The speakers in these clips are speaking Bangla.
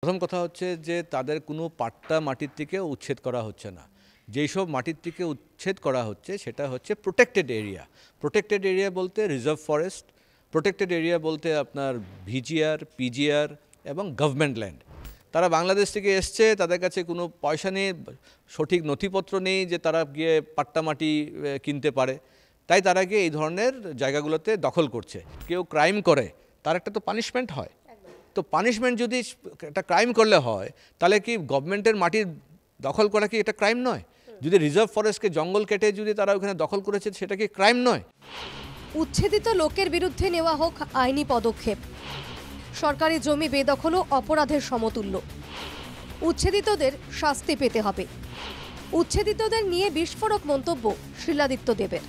প্রথম কথা হচ্ছে যে তাদের কোনো পাট্টা মাটির থেকে উচ্ছেদ করা হচ্ছে না। যেই সব মাটির থেকে উচ্ছেদ করা হচ্ছে সেটা হচ্ছে প্রোটেক্টেড এরিয়া। প্রোটেক্টেড এরিয়া বলতে রিজার্ভ ফরেস্ট, প্রোটেক্টেড এরিয়া বলতে আপনার ভিজিআর, পিজিআর এবং গভর্নমেন্ট ল্যান্ড। তারা বাংলাদেশ থেকে এসছে, তাদের কাছে কোনো পয়সা নেই, সঠিক নথিপত্র নেই যে তারা গিয়ে পাট্টা মাটি কিনতে পারে, তাই তারা গিয়ে এই ধরনের জায়গাগুলোতে দখল করছে। কেউ ক্রাইম করে তার একটা তো পানিশমেন্ট হয়। তো পানিশমেন্ট যদি একটা ক্রাইম করলে হয় তাহলে কি গভর্নমেন্টের মাটির দখল করা কি এটা ক্রাইম নয়? যদি রিজার্ভ ফরেস্টকে জঙ্গল কেটে যদি তারা ওখানে দখল করেছে সেটা কি ক্রাইম নয়? উচ্ছেদিত লোকের বিরুদ্ধে নেওয়া হোক আইনি পদক্ষেপ। সরকারি জমি বেদখলও অপরাধের সমতুল্য। উচ্ছেদিতদের শাস্তি পেতে হবে। উচ্ছেদিতদের নিয়ে বিস্ফোরক মন্তব্য শিলাদিত্য দেবের।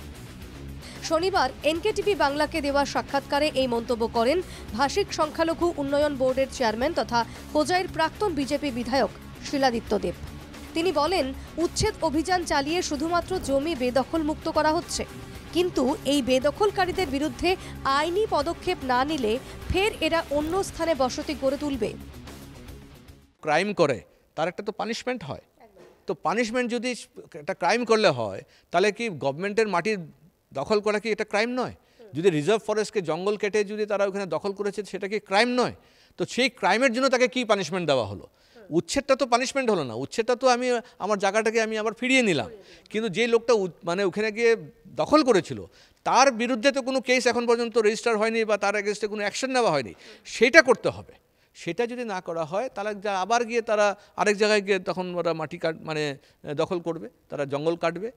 শনিবার এনকেটিভি বাংলাকে দেওয়া সাক্ষাৎকারে এই মন্তব্য করেন ভাষিক সংখ্যালঘু উন্নয়ন বোর্ডের চেয়ারম্যান তথা হোজাইয়ের প্রাক্তন বিজেপি বিধায়ক শিলাদিত্য দেব। তিনি বলেন, উচ্ছেদ অভিযান চালিয়ে শুধুমাত্র জমি বেদখল মুক্ত করা হচ্ছে, কিন্তু এই বেদখলকারীদের বিরুদ্ধে আইনি পদক্ষেপ না নিলে ফের এরা অন্য স্থানে বসতি গড়ে তুলবে। ক্রাইম করে তার একটা তো পানিশমেন্ট হয়। তো পানিশমেন্ট যদি একটা ক্রাইম করলে হয় তাহলে কি গভর্নমেন্টের মাটির দখল করা কি এটা ক্রাইম নয়? যদি রিজার্ভ ফরেস্টকে জঙ্গল কেটে যদি তারা ওখানে দখল করেছে সেটা কি ক্রাইম নয়? তো সেই ক্রাইমের জন্য তাকে কি পানিশমেন্ট দেওয়া হলো? উচ্ছেদটা তো পানিশমেন্ট হলো না। উচ্ছেদটা তো আমি আমার জায়গাটাকে আমি আবার ফিরিয়ে নিলাম, কিন্তু যে লোকটা মানে ওখানে গিয়ে দখল করেছিল তার বিরুদ্ধে তো কোনো কেস এখন পর্যন্ত রেজিস্টার হয়নি বা তার এগেনস্টে কোনো অ্যাকশন নেওয়া হয়নি। সেটা করতে হবে। সেটা যদি না করা হয় তাহলে আবার গিয়ে তারা আরেক জায়গায় গিয়ে তখন ওরা মাটি মানে দখল করবে, তারা জঙ্গল কাটবে।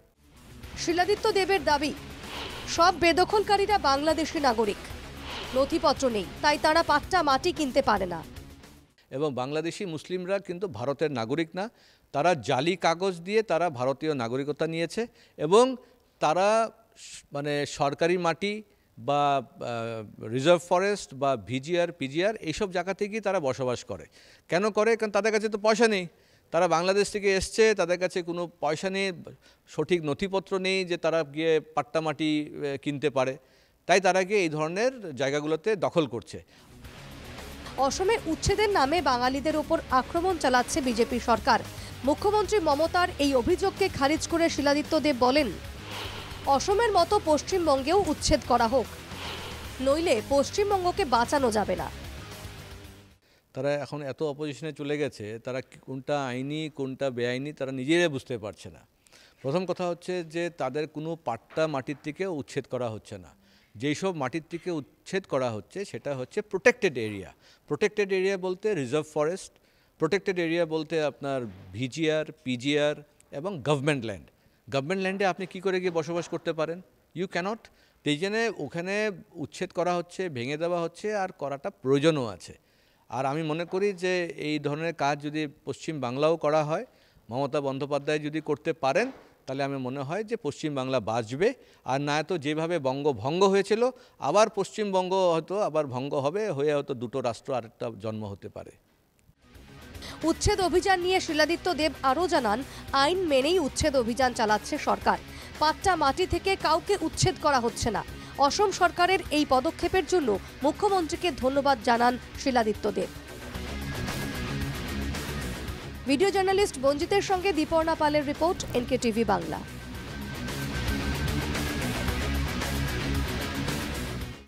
শিলাদিত্য দেবের দাবি, সব বেদখলকারীরা বাংলাদেশি নাগরিক, নথিপত্র নেই, তাই তারা পাট্টা মাটি কিনতে পারে না। এবং বাংলাদেশি মুসলিমরা কিন্তু ভারতের নাগরিক না, তারা জালি কাগজ দিয়ে তারা ভারতীয় নাগরিকতা নিয়েছে এবং তারা মানে সরকারি মাটি বা রিজার্ভ ফরেস্ট বা ভিজিআর, পিজিআর এইসব জায়গা থেকেই তারা বসবাস করে। কেন করে? কারণ তাদের কাছে তো পয়সা নেই। তারা বাংলাদেশ থেকে এসছে, তাদের কাছে কোনো পয়সা নেই, সঠিক নথিপত্র নেই যে তারা গিয়ে পাট্টা মাটি কিনতে পারে, তাই তারা গিয়ে এই ধরনের জায়গাগুলোতে দখল করছে। অসমে উচ্ছেদের নামে বাঙালিদের ওপর আক্রমণ চালাচ্ছে বিজেপি সরকার। মুখ্যমন্ত্রী মমতার এই অভিযোগকে খারিজ করে শিলাদিত্য দেব বলেন, অসমের মতো পশ্চিমবঙ্গেও উচ্ছেদ করা হোক, নইলে পশ্চিমবঙ্গকে বাঁচানো যাবে না। তারা এখন এত অপোজিশনে চলে গেছে, তারা কোনটা আইনি কোনটা বেআইনি তারা নিজেরাই বুঝতে পারছে না। প্রথম কথা হচ্ছে যে তাদের কোনো পাট্টা মাটির থেকে উচ্ছেদ করা হচ্ছে না। যেই সব মাটির থেকে উচ্ছেদ করা হচ্ছে সেটা হচ্ছে প্রোটেক্টেড এরিয়া। প্রোটেক্টেড এরিয়া বলতে রিজার্ভ ফরেস্ট, প্রোটেক্টেড এরিয়া বলতে আপনার ভিজিআর, পিজিআর এবং গভর্নমেন্ট ল্যান্ড। গভর্নমেন্ট ল্যান্ডে আপনি কী করে গিয়ে বসবাস করতে পারেন? You can't. এই জন্যে ওখানে উচ্ছেদ করা হচ্ছে, ভেঙে দেওয়া হচ্ছে, আর করাটা প্রয়োজনও আছে। আর আমি মনে করি যে এই ধরনের কাজ যদি পশ্চিম বাংলাও করা হয়, মমতা বন্দ্যোপাধ্যায় যদি করতে পারেন, তাহলে আমি মনে হয় যে পশ্চিম বাংলা বাঁচবে। আর না তো যেভাবে বঙ্গভঙ্গ হয়েছিল আবার পশ্চিমবঙ্গ হয়তো আবার ভঙ্গ হবে, হয়ে হয়তো দুটো রাষ্ট্র আরেকটা জন্ম হতে পারে। উচ্ছেদ অভিযান নিয়ে শিলাদিত্য দেব আরও জানান, আইন মেনেই উচ্ছেদ অভিযান চালাচ্ছে সরকার। পাট্টা মাটি থেকে কাউকে উচ্ছেদ করা হচ্ছে না। অসম সরকারের এই পদক্ষেপের জন্য মুখ্যমন্ত্রীকে ধন্যবাদ জানান শিলাদিত্য দেব। ভিডিও জার্নালিস্ট বঞ্জিতের সঙ্গে দীপর্ণা পালের রিপোর্ট, এনকেটিভি বাংলা।